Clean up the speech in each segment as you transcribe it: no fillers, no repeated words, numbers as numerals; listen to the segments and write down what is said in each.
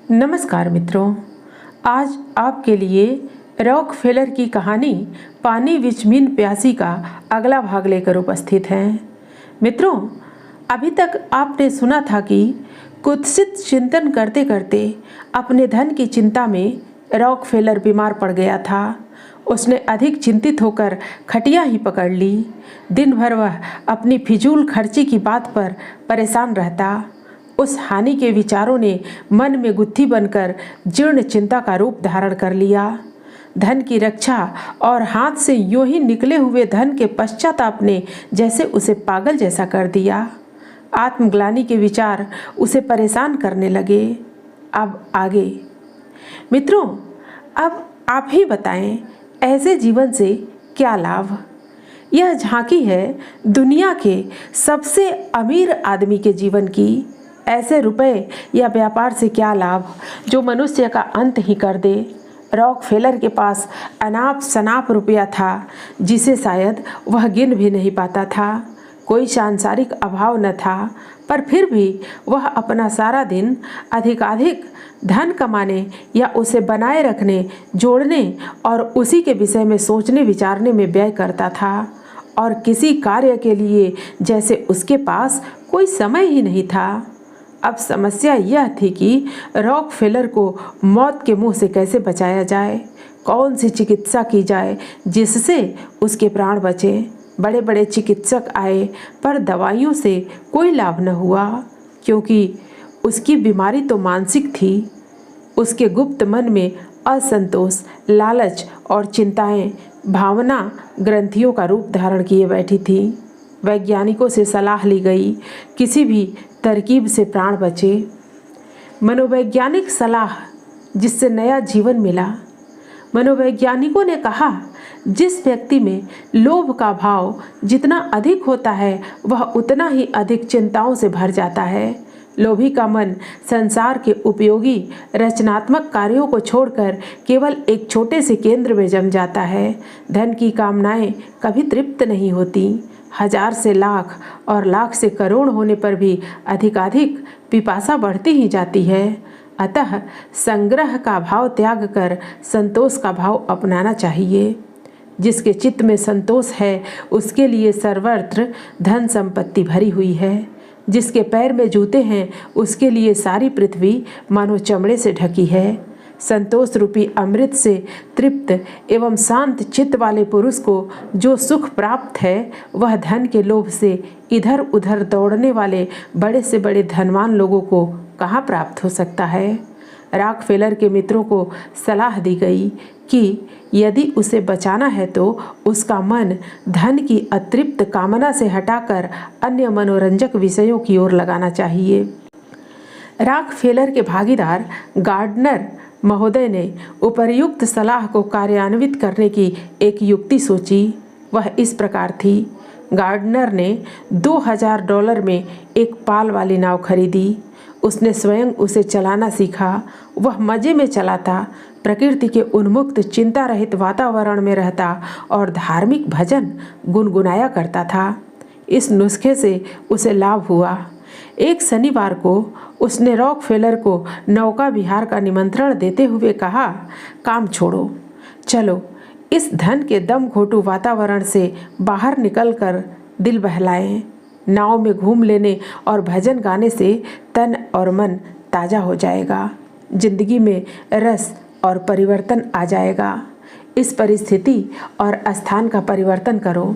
नमस्कार मित्रों, आज आपके लिए रॉकफेलर की कहानी पानी विच मीन प्यासी का अगला भाग लेकर उपस्थित हैं। मित्रों, अभी तक आपने सुना था कि कुत्सित चिंतन करते करते अपने धन की चिंता में रॉकफेलर बीमार पड़ गया था। उसने अधिक चिंतित होकर खटिया ही पकड़ ली। दिन भर वह अपनी फिजूल खर्ची की बात पर परेशान रहता। उस हानि के विचारों ने मन में गुत्थी बनकर जीर्ण चिंता का रूप धारण कर लिया। धन की रक्षा और हाथ से यूं ही निकले हुए धन के पश्चाताप ने जैसे उसे पागल जैसा कर दिया। आत्मग्लानि के विचार उसे परेशान करने लगे। अब आगे मित्रों, अब आप ही बताएं, ऐसे जीवन से क्या लाभ। यह झांकी है दुनिया के सबसे अमीर आदमी के जीवन की। ऐसे रुपए या व्यापार से क्या लाभ जो मनुष्य का अंत ही कर दे। रॉकफेलर के पास अनाप शनाप रुपया था जिसे शायद वह गिन भी नहीं पाता था। कोई सांसारिक अभाव न था, पर फिर भी वह अपना सारा दिन अधिकाधिक धन कमाने या उसे बनाए रखने, जोड़ने और उसी के विषय में सोचने विचारने में व्यय करता था। और किसी कार्य के लिए जैसे उसके पास कोई समय ही नहीं था। अब समस्या यह थी कि रॉकफेलर को मौत के मुंह से कैसे बचाया जाए, कौन सी चिकित्सा की जाए जिससे उसके प्राण बचे। बड़े बड़े चिकित्सक आए, पर दवाइयों से कोई लाभ न हुआ, क्योंकि उसकी बीमारी तो मानसिक थी। उसके गुप्त मन में असंतोष, लालच और चिंताएं भावना ग्रंथियों का रूप धारण किए बैठी थी। वैज्ञानिकों से सलाह ली गई, किसी भी तरकीब से प्राण बचे। मनोवैज्ञानिक सलाह जिससे नया जीवन मिला। मनोवैज्ञानिकों ने कहा, जिस व्यक्ति में लोभ का भाव जितना अधिक होता है वह उतना ही अधिक चिंताओं से भर जाता है। लोभी का मन संसार के उपयोगी रचनात्मक कार्यों को छोड़कर केवल एक छोटे से केंद्र में जम जाता है। धन की कामनाएं कभी तृप्त नहीं होती। हजार से लाख और लाख से करोड़ होने पर भी अधिकाधिक पिपासा बढ़ती ही जाती है। अतः संग्रह का भाव त्याग कर संतोष का भाव अपनाना चाहिए। जिसके चित्त में संतोष है उसके लिए सर्वत्र धन संपत्ति भरी हुई है। जिसके पैर में जूते हैं उसके लिए सारी पृथ्वी मानो चमड़े से ढकी है। संतोष रूपी अमृत से तृप्त एवं शांत चित्त वाले पुरुष को जो सुख प्राप्त है वह धन के लोभ से इधर उधर दौड़ने वाले बड़े से बड़े धनवान लोगों को कहाँ प्राप्त हो सकता है। रॉकफेलर के मित्रों को सलाह दी गई कि यदि उसे बचाना है तो उसका मन धन की अतृप्त कामना से हटाकर अन्य मनोरंजक विषयों की ओर लगाना चाहिए। रॉकफेलर के भागीदार गार्डनर महोदय ने उपर्युक्त सलाह को कार्यान्वित करने की एक युक्ति सोची। वह इस प्रकार थी। गार्डनर ने $2000 में एक पाल वाली नाव खरीदी। उसने स्वयं उसे चलाना सीखा। वह मजे में चलाता, प्रकृति के उन्मुक्त चिंता रहित वातावरण में रहता और धार्मिक भजन गुनगुनाया करता था। इस नुस्खे से उसे लाभ हुआ। एक शनिवार को उसने रॉकफेलर को नौका विहार का निमंत्रण देते हुए कहा, काम छोड़ो, चलो इस धन के दम घोटू वातावरण से बाहर निकलकर दिल बहलाएं। नाव में घूम लेने और भजन गाने से तन और मन ताज़ा हो जाएगा। जिंदगी में रस और परिवर्तन आ जाएगा। इस परिस्थिति और स्थान का परिवर्तन करो।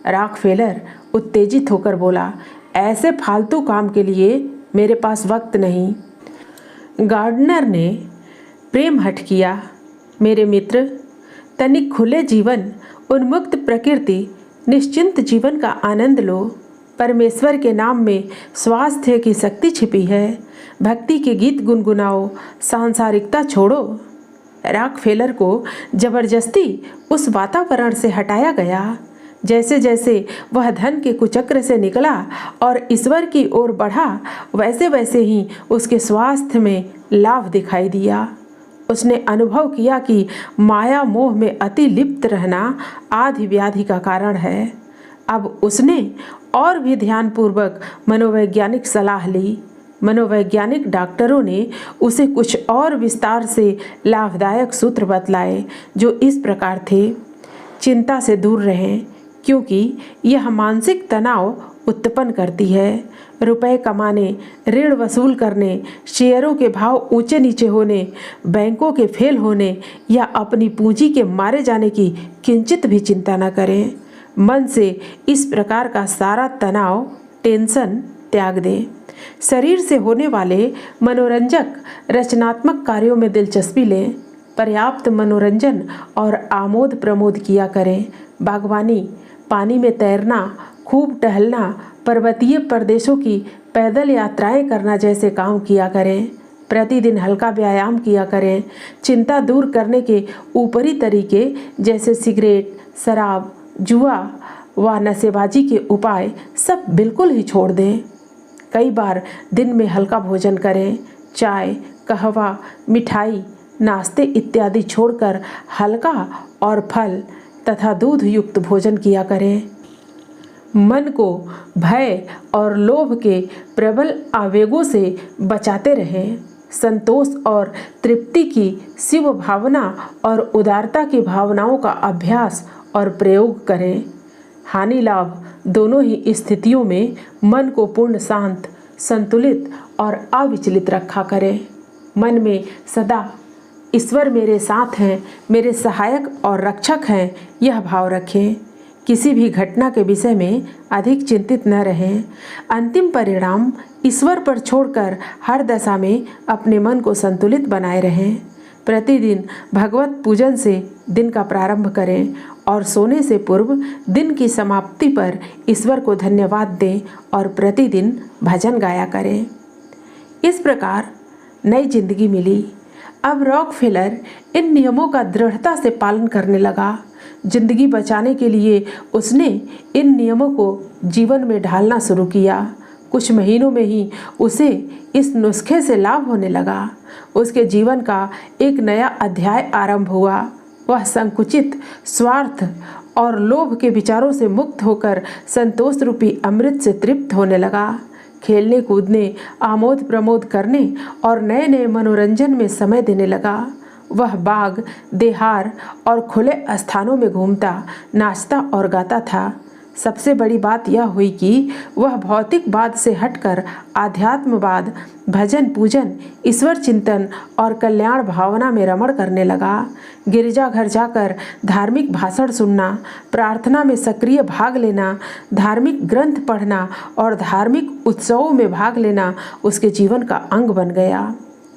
रॉकफेलर उत्तेजित होकर बोला, ऐसे फालतू काम के लिए मेरे पास वक्त नहीं। गार्डनर ने प्रेम हठ किया, मेरे मित्र, तनिक खुले जीवन, उन्मुक्त प्रकृति, निश्चिंत जीवन का आनंद लो। परमेश्वर के नाम में स्वास्थ्य की शक्ति छिपी है। भक्ति के गीत गुनगुनाओ, सांसारिकता छोड़ो। रॉकफेलर को जबरदस्ती उस वातावरण से हटाया गया। जैसे जैसे वह धन के कुचक्र से निकला और ईश्वर की ओर बढ़ा, वैसे वैसे ही उसके स्वास्थ्य में लाभ दिखाई दिया। उसने अनुभव किया कि माया मोह में अति लिप्त रहना आदि व्याधि का कारण है। अब उसने और भी ध्यानपूर्वक मनोवैज्ञानिक सलाह ली। मनोवैज्ञानिक डॉक्टरों ने उसे कुछ और विस्तार से लाभदायक सूत्र बतलाए, जो इस प्रकार थे। चिंता से दूर रहें, क्योंकि यह मानसिक तनाव उत्पन्न करती है। रुपए कमाने, ऋण वसूल करने, शेयरों के भाव ऊंचे नीचे होने, बैंकों के फेल होने या अपनी पूंजी के मारे जाने की किंचित भी चिंता न करें। मन से इस प्रकार का सारा तनाव, टेंशन त्याग दें। शरीर से होने वाले मनोरंजक रचनात्मक कार्यों में दिलचस्पी लें। पर्याप्त मनोरंजन और आमोद प्रमोद किया करें। बागवानी, पानी में तैरना, खूब टहलना, पर्वतीय प्रदेशों की पैदल यात्राएं करना जैसे काम किया करें। प्रतिदिन हल्का व्यायाम किया करें। चिंता दूर करने के ऊपरी तरीके जैसे सिगरेट, शराब, जुआ व नशेबाजी के उपाय सब बिल्कुल ही छोड़ दें। कई बार दिन में हल्का भोजन करें। चाय, कहवा, मिठाई, नाश्ते इत्यादि छोड़कर हल्का और फल तथा दूध युक्त भोजन किया करें। मन को भय और लोभ के प्रबल आवेगों से बचाते रहें। संतोष और तृप्ति की शिव भावना और उदारता की भावनाओं का अभ्यास और प्रयोग करें। हानि लाभ दोनों ही स्थितियों में मन को पूर्ण शांत, संतुलित और अविचलित रखा करें। मन में सदा ईश्वर मेरे साथ हैं, मेरे सहायक और रक्षक हैं, यह भाव रखें। किसी भी घटना के विषय में अधिक चिंतित न रहें। अंतिम परिणाम ईश्वर पर छोड़कर हर दशा में अपने मन को संतुलित बनाए रहें। प्रतिदिन भगवत पूजन से दिन का प्रारंभ करें और सोने से पूर्व दिन की समाप्ति पर ईश्वर को धन्यवाद दें और प्रतिदिन भजन गाया करें। इस प्रकार नई जिंदगी मिली। अब रॉकफेलर इन नियमों का दृढ़ता से पालन करने लगा। जिंदगी बचाने के लिए उसने इन नियमों को जीवन में ढालना शुरू किया। कुछ महीनों में ही उसे इस नुस्खे से लाभ होने लगा। उसके जीवन का एक नया अध्याय आरंभ हुआ। वह संकुचित, स्वार्थ और लोभ के विचारों से मुक्त होकर संतोष रूपी अमृत से तृप्त होने लगा। खेलने कूदने, आमोद प्रमोद करने और नए नए मनोरंजन में समय देने लगा। वह बाग, देहार और खुले स्थानों में घूमता, नाचता और गाता था। सबसे बड़ी बात यह हुई कि वह भौतिकवाद से हटकर आध्यात्मवाद, भजन पूजन, ईश्वर चिंतन और कल्याण भावना में रमण करने लगा। गिरजाघर जाकर धार्मिक भाषण सुनना, प्रार्थना में सक्रिय भाग लेना, धार्मिक ग्रंथ पढ़ना और धार्मिक उत्सवों में भाग लेना उसके जीवन का अंग बन गया।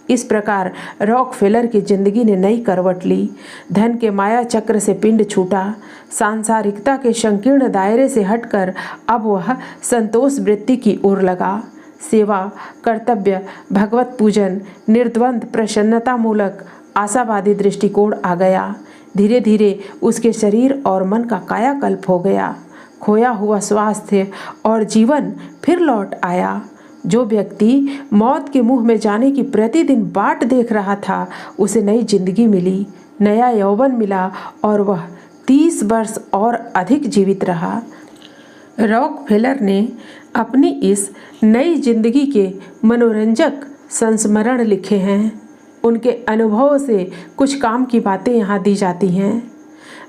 इस प्रकार रॉकफेलर की जिंदगी ने नई करवट ली। धन के माया चक्र से पिंड छूटा। सांसारिकता के संकीर्ण दायरे से हटकर अब वह संतोष वृत्ति की ओर लगा। सेवा, कर्तव्य, भगवत पूजन, निर्द्वंद प्रसन्नतामूलक आशावादी दृष्टिकोण आ गया। धीरे धीरे उसके शरीर और मन का कायाकल्प हो गया। खोया हुआ स्वास्थ्य और जीवन फिर लौट आया। जो व्यक्ति मौत के मुंह में जाने की प्रतिदिन बाट देख रहा था, उसे नई जिंदगी मिली, नया यौवन मिला और वह 30 वर्ष और अधिक जीवित रहा। रॉकफेलर ने अपनी इस नई जिंदगी के मनोरंजक संस्मरण लिखे हैं। उनके अनुभवों से कुछ काम की बातें यहाँ दी जाती हैं।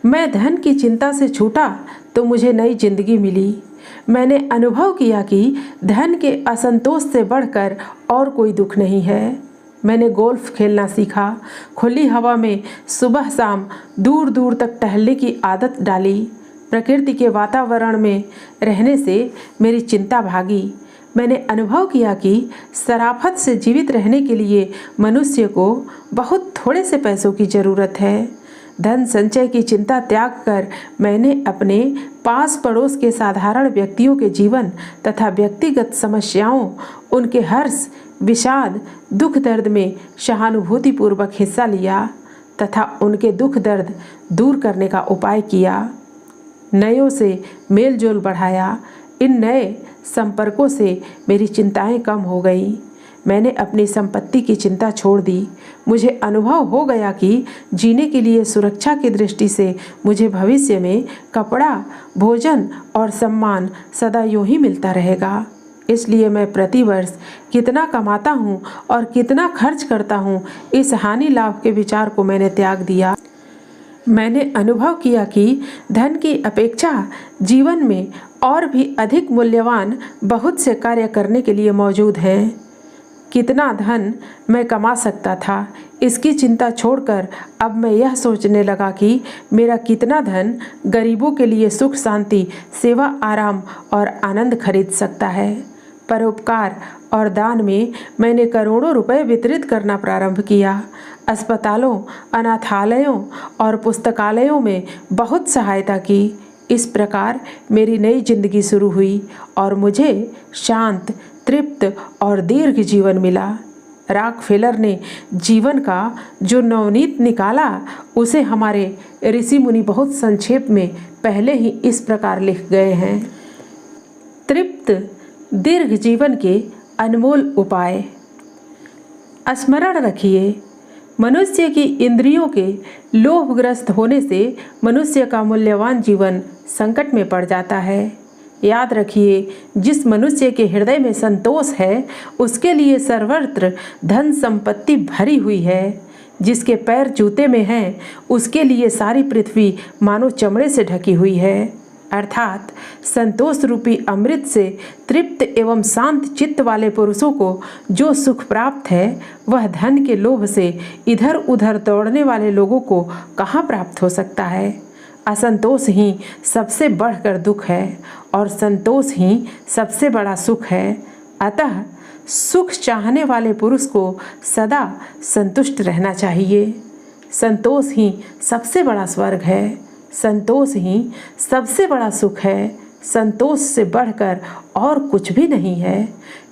मैं धन की चिंता से छूटा तो मुझे नई जिंदगी मिली। मैंने अनुभव किया कि धन के असंतोष से बढ़कर और कोई दुख नहीं है। मैंने गोल्फ खेलना सीखा। खुली हवा में सुबह शाम दूर दूर तक टहलने की आदत डाली। प्रकृति के वातावरण में रहने से मेरी चिंता भागी। मैंने अनुभव किया कि शराफत से जीवित रहने के लिए मनुष्य को बहुत थोड़े से पैसों की ज़रूरत है। धन संचय की चिंता त्याग कर मैंने अपने पास पड़ोस के साधारण व्यक्तियों के जीवन तथा व्यक्तिगत समस्याओं, उनके हर्ष, विषाद, दुख दर्द में सहानुभूतिपूर्वक हिस्सा लिया तथा उनके दुख दर्द दूर करने का उपाय किया। नयों से मेल जोल बढ़ाया। इन नए संपर्कों से मेरी चिंताएं कम हो गई। मैंने अपनी संपत्ति की चिंता छोड़ दी। मुझे अनुभव हो गया कि जीने के लिए सुरक्षा की दृष्टि से मुझे भविष्य में कपड़ा, भोजन और सम्मान सदा यूं ही मिलता रहेगा। इसलिए मैं प्रतिवर्ष कितना कमाता हूँ और कितना खर्च करता हूँ, इस हानि लाभ के विचार को मैंने त्याग दिया। मैंने अनुभव किया कि धन की अपेक्षा जीवन में और भी अधिक मूल्यवान बहुत से कार्य करने के लिए मौजूद हैं। कितना धन मैं कमा सकता था, इसकी चिंता छोड़कर अब मैं यह सोचने लगा कि मेरा कितना धन गरीबों के लिए सुख शांति, सेवा, आराम और आनंद खरीद सकता है। परोपकार और दान में मैंने करोड़ों रुपए वितरित करना प्रारंभ किया। अस्पतालों, अनाथालयों और पुस्तकालयों में बहुत सहायता की। इस प्रकार मेरी नई जिंदगी शुरू हुई और मुझे शांत, तृप्त और दीर्घ जीवन मिला। रॉकफेलर ने जीवन का जो नवनीत निकाला, उसे हमारे ऋषि मुनि बहुत संक्षेप में पहले ही इस प्रकार लिख गए हैं। तृप्त दीर्घ जीवन के अनमोल उपाय। स्मरण रखिए, मनुष्य की इंद्रियों के लोभग्रस्त होने से मनुष्य का मूल्यवान जीवन संकट में पड़ जाता है। याद रखिए, जिस मनुष्य के हृदय में संतोष है, उसके लिए सर्वत्र धन संपत्ति भरी हुई है। जिसके पैर जूते में हैं, उसके लिए सारी पृथ्वी मानो चमड़े से ढकी हुई है। अर्थात संतोष रूपी अमृत से तृप्त एवं शांत चित्त वाले पुरुषों को जो सुख प्राप्त है, वह धन के लोभ से इधर उधर दौड़ने वाले लोगों को कहाँ प्राप्त हो सकता है। असंतोष ही सबसे बढ़कर दुख है और संतोष ही सबसे बड़ा सुख है। अतः सुख चाहने वाले पुरुष को सदा संतुष्ट रहना चाहिए। संतोष ही सबसे बड़ा स्वर्ग है। संतोष ही सबसे बड़ा सुख है। संतोष से बढ़कर और कुछ भी नहीं है।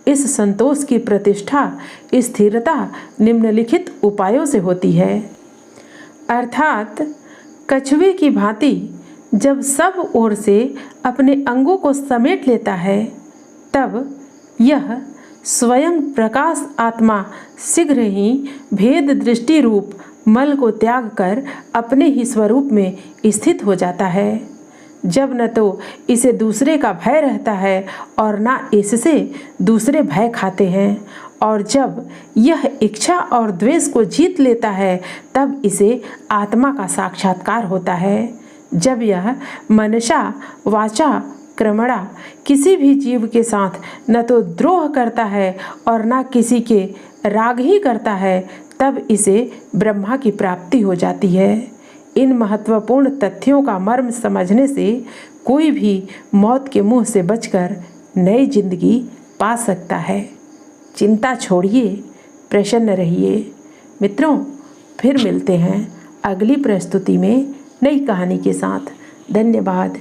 इस संतोष की प्रतिष्ठा, स्थिरता निम्नलिखित उपायों से होती है। अर्थात कछुए की भांति जब सब ओर से अपने अंगों को समेट लेता है, तब यह स्वयं प्रकाश आत्मा शीघ्र ही भेद दृष्टि रूप मल को त्याग कर अपने ही स्वरूप में स्थित हो जाता है। जब न तो इसे दूसरे का भय रहता है और न इससे दूसरे भय खाते हैं, और जब यह इच्छा और द्वेष को जीत लेता है, तब इसे आत्मा का साक्षात्कार होता है। जब यह मनसा, वाचा, क्रमणा किसी भी जीव के साथ न तो द्रोह करता है और न किसी के राग ही करता है, तब इसे ब्रह्मा की प्राप्ति हो जाती है। इन महत्वपूर्ण तथ्यों का मर्म समझने से कोई भी मौत के मुंह से बचकर नई जिंदगी पा सकता है। चिंता छोड़िए, प्रसन्न रहिए। मित्रों, फिर मिलते हैं अगली प्रस्तुति में नई कहानी के साथ। धन्यवाद।